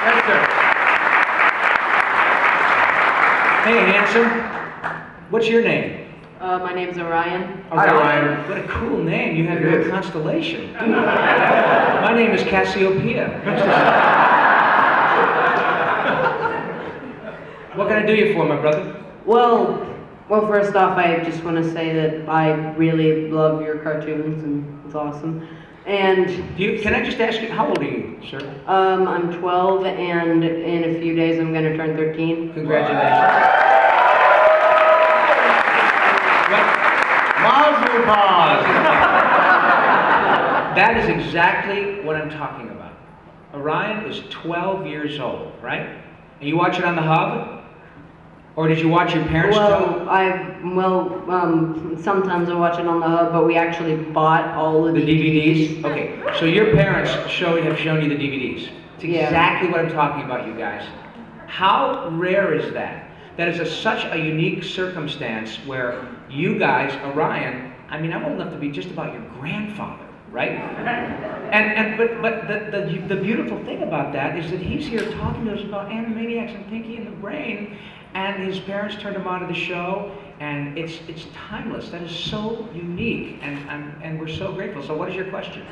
Yes, sir. Hey, handsome. What's your name? My name's Orion. Hi, Orion. What a cool name. You have your own constellation. My name is Cassiopeia. What can I do you for, my brother? Well, first off, I just want to say that I really love your cartoons, and it's awesome. And Can I just ask you, how old are you, sir? I'm 12, and in a few days I'm going to turn 13. Congratulations. That is exactly what I'm talking about. Orion is 12 years old, right? And you watch it on the hub? Or did you watch your parents sometimes I watch it on the hub, but we actually bought all of the DVDs? Okay, so your parents have shown you the DVDs. It's exactly what I'm talking about, you guys. How rare is that? That is such a unique circumstance where you guys, Orion, I mean, I'm old enough to be just about your grandfather, right? But the beautiful thing about that is that he's here talking to us about Animaniacs and Pinky and the Brain, and his parents turned him on to the show, and it's timeless. That is so unique, and we're so grateful. So what is your question?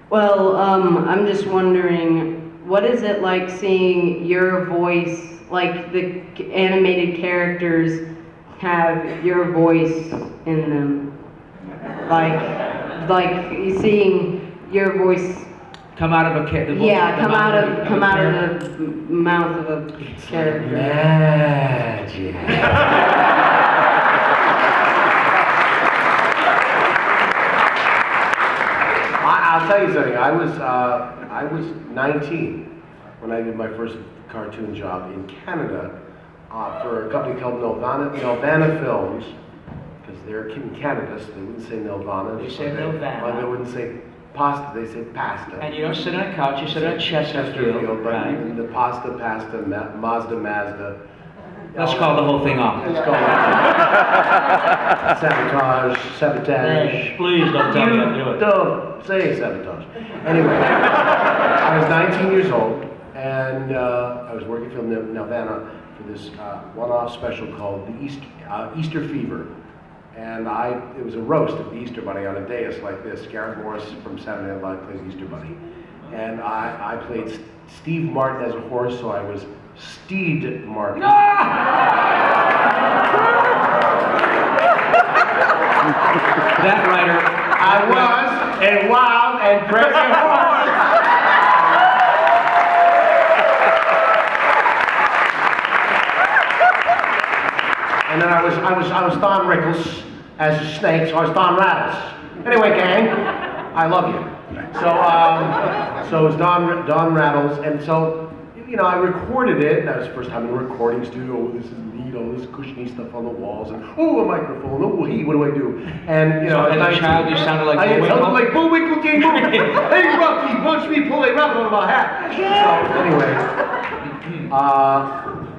Well, I'm just wondering, what is it like seeing your voice, like the animated characters have your voice in them? Like seeing your voice come out of come out of the mouth of a character. Magic. I'll tell you something. I was 19 when I did my first cartoon job in Canada for a company called Nelvana Films, because they're in Canada, so they wouldn't say Nelvana. They say Nelvana. They wouldn't say pasta, they say pasta. And you don't sit on a couch, you sit on a Chesterfield. Right. The pasta, Mazda. Let's call the whole thing off. Let's call it sabotage. Please don't tell me to do it. Don't say sabotage. Anyway, I was 19 years old, and I was working for Nelvana for this one-off special called the Easter Fever. And it was a roast of the Easter Bunny on a dais like this. Garrett Morris from Saturday Night Live plays Easter Bunny. And I played Steve Martin as a horse, so I was Steed Martin. That writer. I was a wild and crazy horse. And then I was Don Rickles as a snake, so I was Don Rattles. Anyway, gang, I love you. So it was Don Rattles, and so I recorded it, and that was the first time in a recording studio. Oh, this is neat, all this cushiony stuff on the walls, and oh, a microphone. Oh, what do I do? And so as a child, you sounded like Bullwinkle. I sounded like Bullwinkle, King Bullwinkle. Hey, Rocky, watch me pull a rabbit out of my hat. So anyway.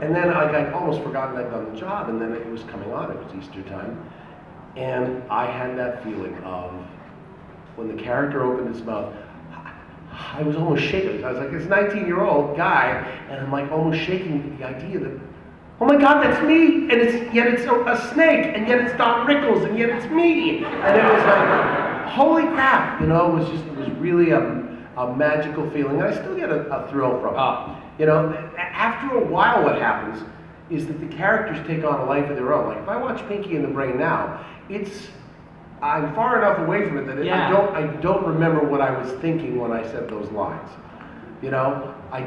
And then I'd almost forgotten I'd done the job, and then it was coming on, it was Easter time, and I had that feeling of, when the character opened his mouth, I was almost shaking. I was like this 19-year-old guy, and I'm like almost shaking the idea that, oh my God, that's me, and yet it's a snake, and yet it's Don Rickles, and yet it's me, and it was like, holy crap, it was really a magical feeling, and I still get a thrill from it. After a while what happens is that the characters take on a life of their own. Like if I watch Pinky and the Brain now, I'm far enough away from it that I don't remember what I was thinking when I said those lines. I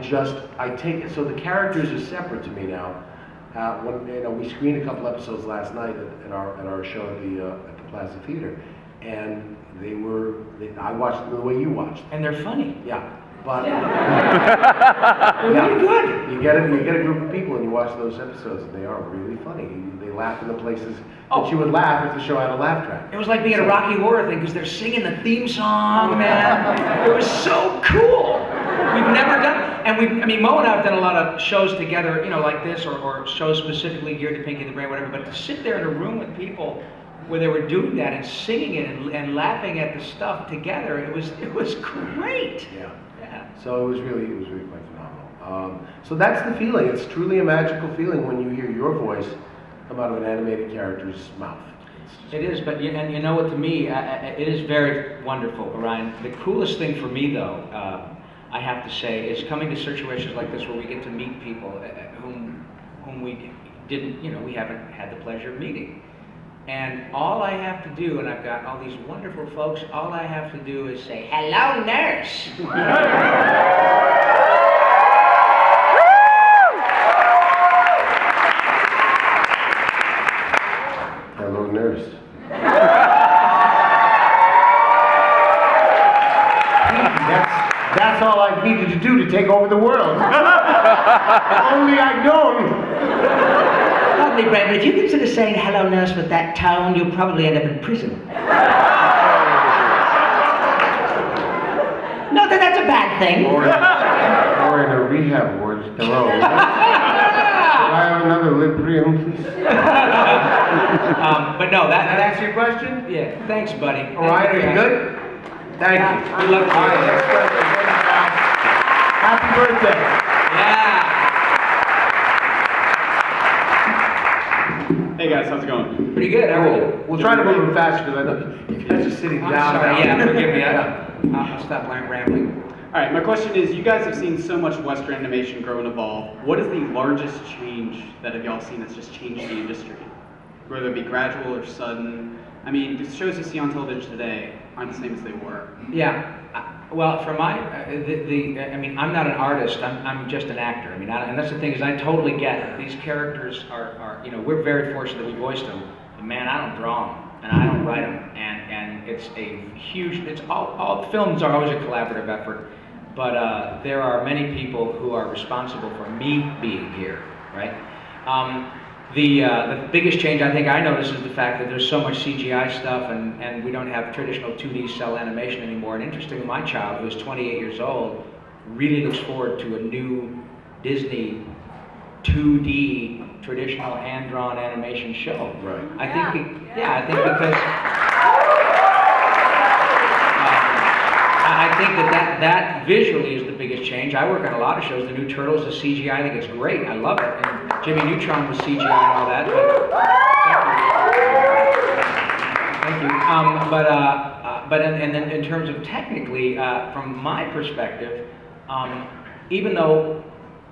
take it, so the characters are separate to me now. We screened a couple episodes last night at our show at the Plaza Theater, and I watched them the way you watched. And they're funny. Yeah. But they're really good. You get a group of people and you watch those episodes, and they are really funny. They laugh in the places that you would laugh if the show had a laugh track. It was like being at a Rocky Horror thing because they're singing the theme song, man. It was so cool. We've never done, and Mo and I have done a lot of shows together, like this, or shows specifically geared to Pinky and the Brain, whatever. But to sit there in a room with people where they were doing that and singing it and laughing at the stuff together, it was great. Yeah. So it was really quite phenomenal. So that's the feeling. It's truly a magical feeling when you hear your voice come out of an animated character's mouth. It is, but and you know what? To me, it is very wonderful, Orion. The coolest thing for me, though, I have to say, is coming to situations like this where we get to meet people whom we didn't, we haven't had the pleasure of meeting. And all I have to do, and I've got all these wonderful folks, all I have to do is say, "Hello, nurse." Hello, nurse. That's all I needed to do to take over the world. If only I'd known. Lovely, Brad, but if you consider saying "hello, nurse" with that tone, you'll probably end up in prison. Not that that's a bad thing. Or in a rehab ward. Hello. Can I have another Librium, please? But no, That answer your question? yeah, thanks, buddy. All right, are you good? Thank you. Good luck to you. All right, next question. Happy birthday. Yeah. Hey guys, how's it going? Pretty good, how are you? We'll try to move it faster because I know you guys are sitting I'm down. sorry, now. yeah, forgive me. I'll stop rambling. Alright, my question is, you guys have seen so much Western animation grow and evolve. What is the largest change that have y'all seen that's just changed the industry? Whether it be gradual or sudden. I mean, the shows you see on television today aren't the same as they were. Yeah, well, for my, I mean, I'm not an artist, I'm just an actor. I mean, and that's the thing is I totally get it. These characters are, we're very fortunate that we voiced them. But man, I don't draw them, and I don't write them, and it's a huge, all films are always a collaborative effort, but there are many people who are responsible for me being here, right? The biggest change I think I noticed is the fact that there's so much CGI stuff and we don't have traditional 2D cell animation anymore. And interestingly, my child, who is 28 years old, really looks forward to a new Disney 2D traditional hand-drawn animation show. Right. I think because I think that visually is the biggest change. I work on a lot of shows. The new Turtles, the CGI, I think it's great. I love it. And Jimmy Neutron was CGI and all that. Thank you. But then in terms of technically, from my perspective, even though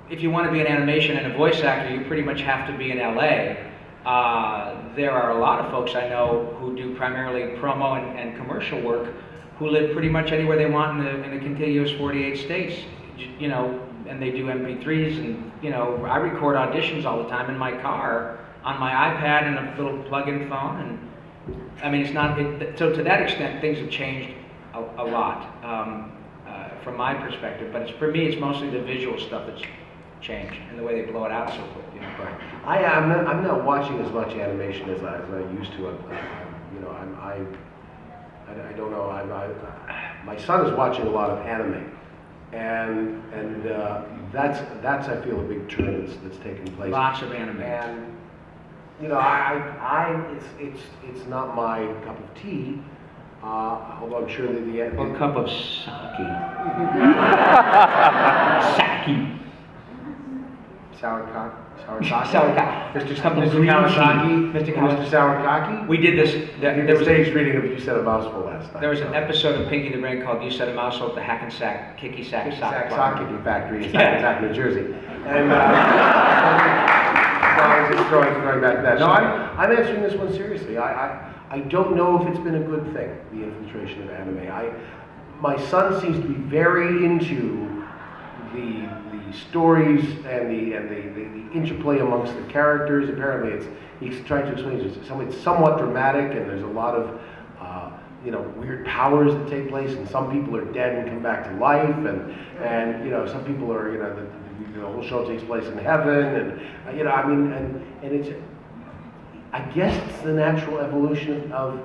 if you want to be an animation and a voice actor, you pretty much have to be in LA. There are a lot of folks I know who do primarily promo and commercial work who live pretty much anywhere they want in the contiguous 48 states, and they do MP3s, and I record auditions all the time in my car on my iPad and a little plug-in phone, and I mean so to that extent things have changed a lot from my perspective, but for me it's mostly the visual stuff that's changed and the way they blow it out so quick. Right. I'm not watching as much animation as I used to. I don't know. My son is watching a lot of anime, and that's I feel a big turn that's taking place. Lots of anime. And it's not my cup of tea. Although I'm sure that the Or a cup of sake. Sake. Sauerkraut. Sauerkraut. Mr. Couple of Mr. green Kawasaki. tea. Mr. Mr. Sauerkraut. We did this. There was a stage reading of You Said a Mouthful last night. There was an episode of Pinky the Brain called You Said a Mouthful at the Hackensack Kicky Sack Sack Sock Kicking Factory in Yeah. Hackensack, New Jersey. And so I was just throwing back that. No, I'm answering this one seriously. I don't know if it's been a good thing, the infiltration of anime. My son seems to be very into the stories and the interplay amongst the characters. Apparently, he's trying to explain it's somewhat dramatic, and there's a lot of weird powers that take place, and some people are dead and come back to life, and some people are the whole show takes place in heaven, and it's I guess it's the natural evolution of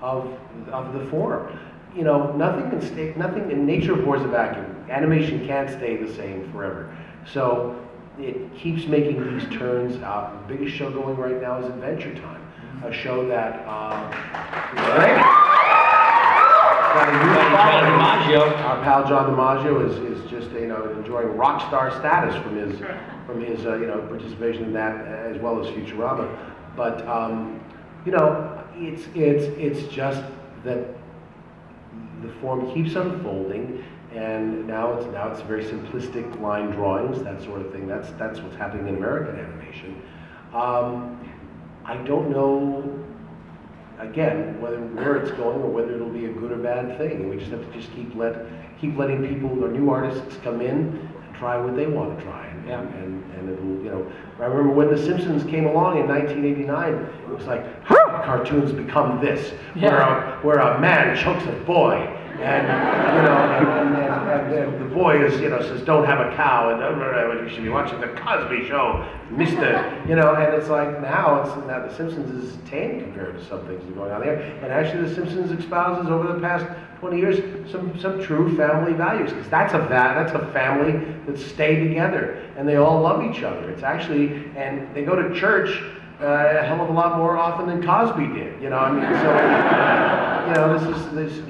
the form. Nothing in nature abhors a vacuum. Animation can't stay the same forever. So it keeps making these turns. The biggest show going right now is Adventure Time, a show that our pal John DiMaggio is just enjoying rock star status from his participation in that, as well as Futurama. But it's just that the form keeps unfolding, and now it's very simplistic line drawings, that sort of thing. That's what's happening in American animation. I don't know, again, where it's going or whether it'll be a good or bad thing. We just have to keep letting people or new artists come in and try what they want to try. And it'll, I remember when The Simpsons came along in 1989, it was like, how did cartoons become this? Where a man chokes a boy, and the boy says, don't have a cow, and you should be watching the Cosby Show, Mr. And it's like now The Simpsons is tame compared to some things that are going on there. And actually, The Simpsons espouses over the past 20 years some true family values, because that's a family that stayed together and they all love each other. It's actually, and they go to church a hell of a lot more often than Cosby did.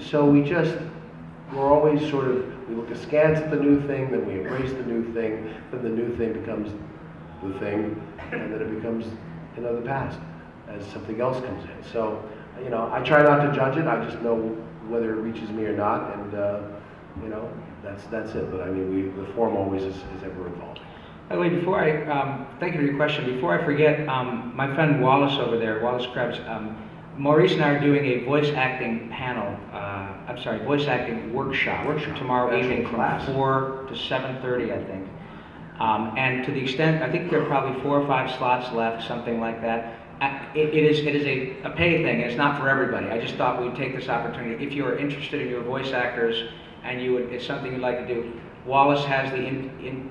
So we're always we look askance at the new thing, then we embrace the new thing, then the new thing becomes the thing, and then it becomes the past as something else comes in. So I try not to judge it. I just know whether it reaches me or not, and that's it. But I mean, the form always is ever evolving. By the way, before I thank you for your question. Before I forget, my friend Wallace over there, Wallace Krebs, Maurice and I are doing a voice acting panel. Voice acting workshop tomorrow evening from 4 to 7:30, I think. And to the extent, I think there are probably 4 or 5 slots left, something like that. It is a pay thing, and it's not for everybody. I just thought we'd take this opportunity. If you're interested in your voice actors and it's something you'd like to do, Wallace has the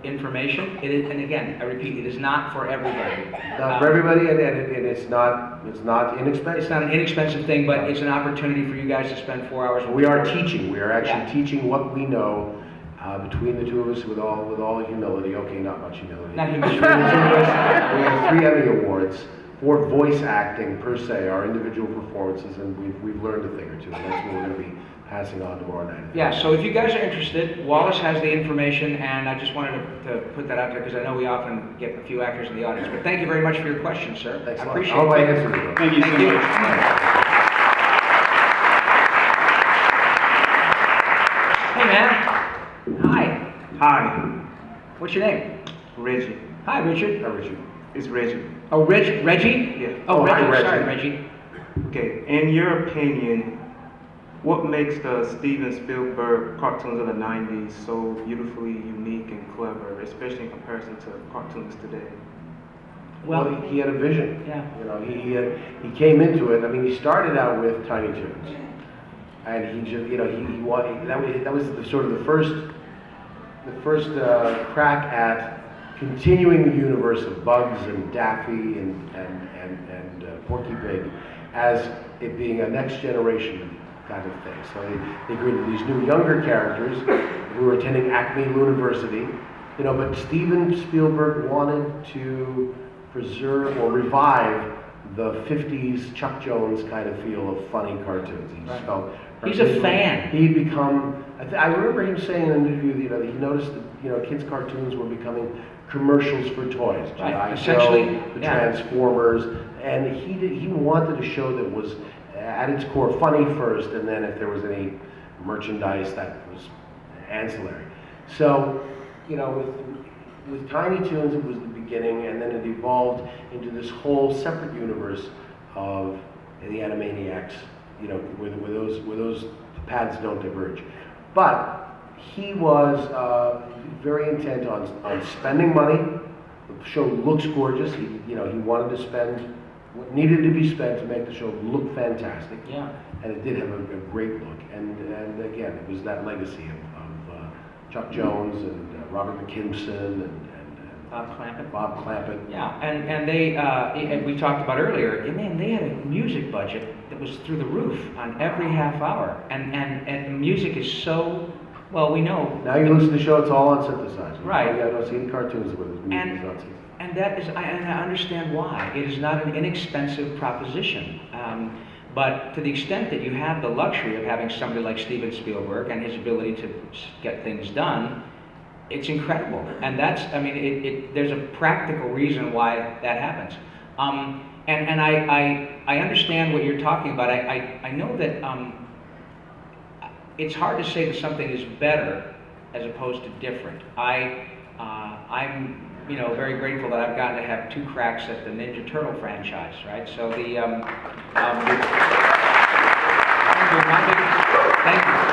information. And again, I repeat, it is not for everybody. Not for everybody, and it's not inexpensive. It's not an inexpensive thing, but it's an opportunity for you guys to spend 4 hours. We are teaching. We are actually teaching what we know. Between the two of us, with all humility. Okay, not much humility. Not humility. We have 3 Emmy Awards for voice acting per se, our individual performances, and we've learned a thing or two, and that's what we're going to be passing on tomorrow night. Yeah, so if you guys are interested, Wallace has the information, and I just wanted to put that out there because I know we often get a few actors in the audience. But thank you very much for your question, sir. Thanks I a lot. appreciate I'll it. answer it. Thank you so much. Hey, man. Hi. Hi, What's your name? Reggie. Hi, Richard. Richard. It's Reggie. Oh, Reggie? Yeah. Oh, hi, Reggie. Reggie. Sorry, Reggie. Okay, in your opinion, what makes the Steven Spielberg cartoons of the 90s so beautifully unique and clever, especially in comparison to cartoons today? Well, he had a vision. Yeah. He came into it. I mean, he started out with Tiny Toons, and he just, he wanted, that was the first crack at continuing the universe of Bugs and Daffy and Porky Pig as it being a next generation kind of thing. So they created these new younger characters who were attending Acme University, but Steven Spielberg wanted to preserve or revive the 50s Chuck Jones kind of feel of funny cartoons. He just felt He's a fan. He'd become, I remember him saying in an interview that he noticed that kids' cartoons were becoming commercials for toys. Right. Essentially, the Transformers, and he wanted a show that was at its core funny first, and then if there was any merchandise that was ancillary. So, with Tiny Toons it was the beginning, and then it evolved into this whole separate universe of the Animaniacs, where those paths don't diverge. But he was very intent on spending money. The show looks gorgeous. He wanted to spend what needed to be spent to make the show look fantastic. Yeah. And it did have a great look. And again, it was that legacy of Chuck Jones and Robert McKimson and Bob Clampett. Yeah, and they, and we talked about earlier, and man, they had a music budget that was through the roof on every half hour. And music is so, well, we know. Now you listen to the show, it's all on synthesizer. Right. I don't see any cartoons where the music is on synthesizer. And that is, I understand why. It is not an inexpensive proposition. But to the extent that you have the luxury of having somebody like Steven Spielberg and his ability to get things done, it's incredible, and that's, I mean, there's a practical reason why that happens. And I understand what you're talking about. I know that it's hard to say that something is better as opposed to different. I'm very grateful that I've gotten to have 2 cracks at the Ninja Turtle franchise, right? So thank you.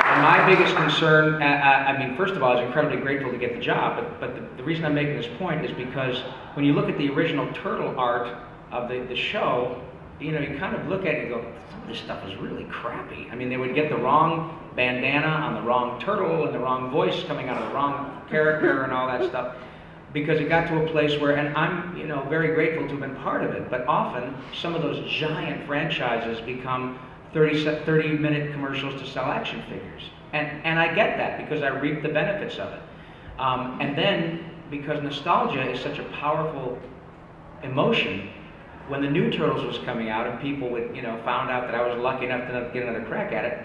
And my biggest concern, I mean, first of all, I was incredibly grateful to get the job, but the reason I'm making this point is because when you look at the original turtle art of the show, you kind of look at it and go, some of this stuff is really crappy. I mean, they would get the wrong bandana on the wrong turtle and the wrong voice coming out of the wrong character and all that stuff, because it got to a place where, and I'm very grateful to have been part of it, but often some of those giant franchises become 30-minute commercials to sell action figures. And I get that because I reap the benefits of it. And then, because nostalgia is such a powerful emotion, when the new Turtles was coming out and people would, found out that I was lucky enough to get another crack at it,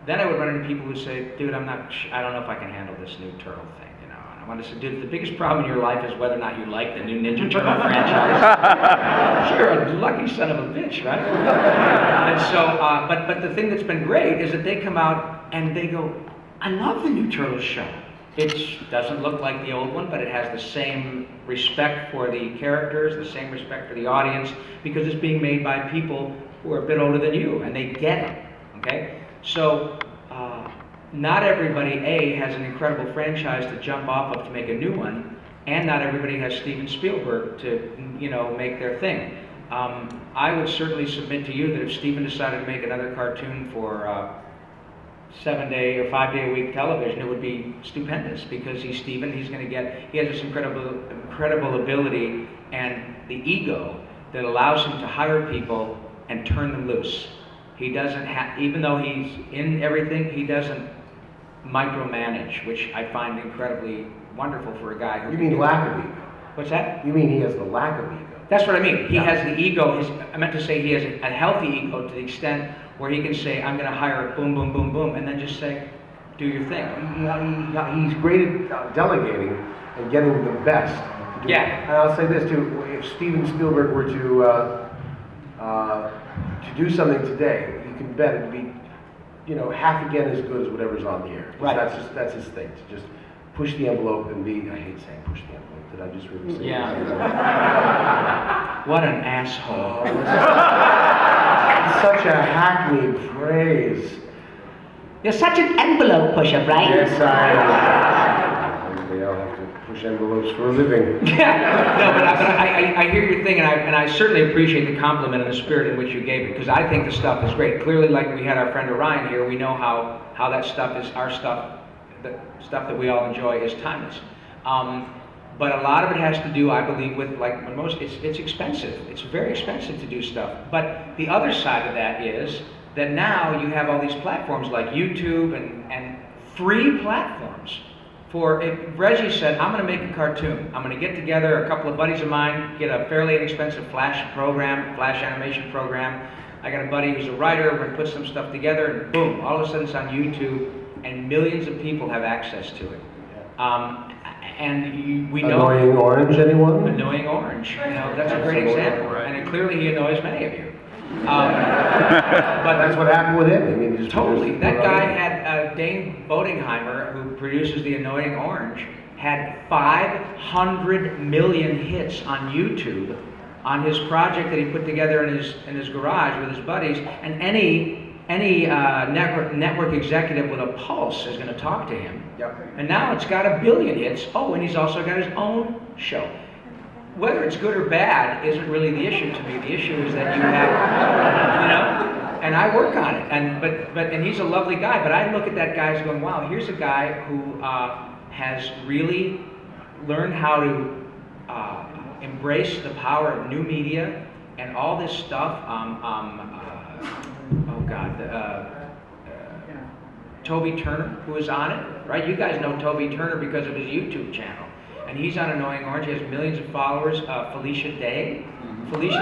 then I would run into people who say, dude, I don't know if I can handle this new Turtle thing. And I want to say, dude, the biggest problem in your life is whether or not you like the new Ninja Turtle franchise. You're a lucky son of a bitch, right? And so, but the thing that's been great is that they come out and they go, I love the new Turtles show. It doesn't look like the old one, but it has the same respect for the characters, the same respect for the audience, because it's being made by people who are a bit older than you, and they get it, okay? So, not everybody, A, has an incredible franchise to jump off of to make a new one, and not everybody has Steven Spielberg to, make their thing. I would certainly submit to you that if Steven decided to make another cartoon for 7-day or 5-day-a-week television, it would be stupendous, because he's Steven. He has this incredible ability and the ego that allows him to hire people and turn them loose. He doesn't even though he's in everything, he doesn't micromanage, which I find incredibly wonderful for a guy who. You mean lack of ego? What's that? You mean he has the lack of ego? That's what I mean. He has the ego. I meant to say he has a healthy ego to the extent where he can say, I'm going to hire boom, boom, boom, boom, and then just say, do your thing. He's great at delegating and getting the best. Yeah. And I'll say this too: if Steven Spielberg were to do something today, you can bet it'd be, half again as good as whatever's on the air. Right. That's his thing. To just push the envelope and be. I hate saying push the envelope. Did I just really say? Yeah. What an asshole. Such a hackneyed phrase. You're such an envelope pusher, right? Yes, I am. Maybe I'll have to push envelopes for a living. Yeah. No, but I hear your thing, and I certainly appreciate the compliment and the spirit in which you gave it, because I think the stuff is great. Clearly, like we had our friend Orion here, we know how that stuff is our stuff. The stuff that we all enjoy is timeless. But a lot of it has to do, I believe, with it's expensive. It's very expensive to do stuff. But the other side of that is that now you have all these platforms like YouTube and free platforms. If Reggie said, I'm going to make a cartoon. I'm going to get together a couple of buddies of mine, get a fairly inexpensive flash animation program. I got a buddy who's a writer. We're going to put some stuff together, and boom, all of a sudden it's on YouTube, and millions of people have access to it. And we know. Annoying Orange, anyone? Annoying Orange. That's a great example, right? And clearly he annoys many of you. But that's what happened with him. I mean, he just totally. That guy had Dane Bodingheimer, who produces the Annoying Orange, had 500 million hits on YouTube on his project that he put together in his garage with his buddies. And any network executive with a pulse is going to talk to him. Yep. And now it's got 1 billion hits. Oh, and he's also got his own show. Whether it's good or bad isn't really the issue to me. The issue is that you have, and I work on it. And he's a lovely guy. But I look at that guy as going, wow, here's a guy who has really learned how to embrace the power of new media and all this stuff. Toby Turner, who is on it, right? You guys know Toby Turner because of his YouTube channel. And he's on Annoying Orange. He has millions of followers. Felicia Day. Felicia Day.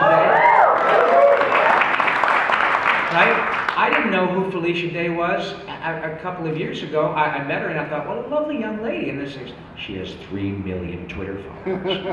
Right? I didn't know who Felicia Day was a couple of years ago. I met her and I thought, what a lovely young lady. And this is, she has 3 million Twitter followers.